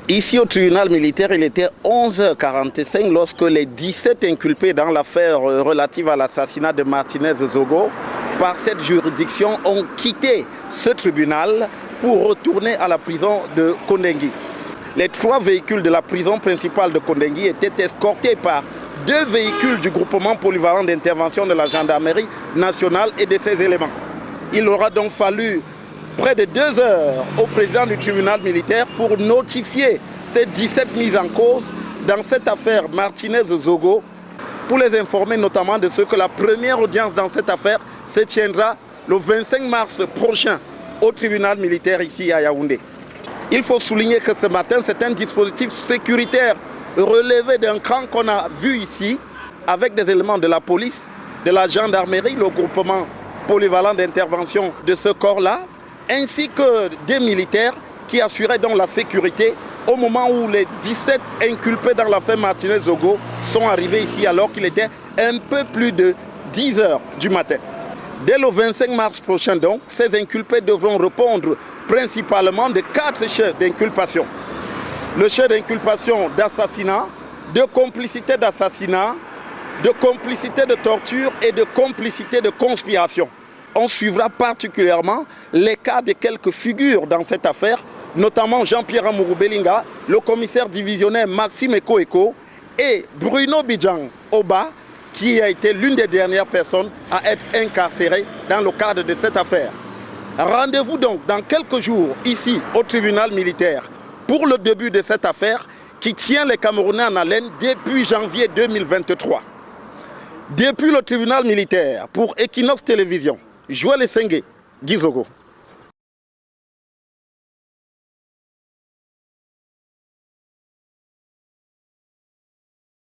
Ici au tribunal militaire, il était 11h45 lorsque les 17 inculpés dans l'affaire relative à l'assassinat de Martinez Zogo par cette juridiction ont quitté ce tribunal pour retourner à la prison de Kondengui. Les 3 véhicules de la prison principale de Kondengui étaient escortés par 2 véhicules du groupement polyvalent d'intervention de la gendarmerie nationale et de ses éléments. Il aura donc fallu près de 2 heures au président du tribunal militaire pour notifier ces 17 mises en cause dans cette affaire Martinez-Zogo, pour les informer notamment de ce que la première audience dans cette affaire se tiendra le 25 mars prochain au tribunal militaire ici à Yaoundé. Il faut souligner que ce matin, c'est un dispositif sécuritaire relevé d'un cran qu'on a vu ici, avec des éléments de la police, de la gendarmerie, le groupement polyvalent d'intervention de ce corps-là, ainsi que des militaires qui assuraient donc la sécurité au moment où les 17 inculpés dans l'affaire Martinez-Zogo sont arrivés ici alors qu'il était un peu plus de 10 heures du matin. Dès le 25 mars prochain donc, ces inculpés devront répondre principalement de 4 chefs d'inculpation. Le chef d'inculpation d'assassinat, de complicité d'assassinat, de complicité de torture et de complicité de conspiration. On suivra particulièrement les cas de quelques figures dans cette affaire, notamment Jean-Pierre Amourou Belinga, le commissaire divisionnaire Maxime Eko et Bruno Bidjang Oba, qui a été l'une des dernières personnes à être incarcérée dans le cadre de cette affaire. Rendez-vous donc dans quelques jours ici au tribunal militaire pour le début de cette affaire qui tient les Camerounais en haleine depuis janvier 2023. Depuis le tribunal militaire pour Equinox Télévision, Joël Essengue, Gizogo.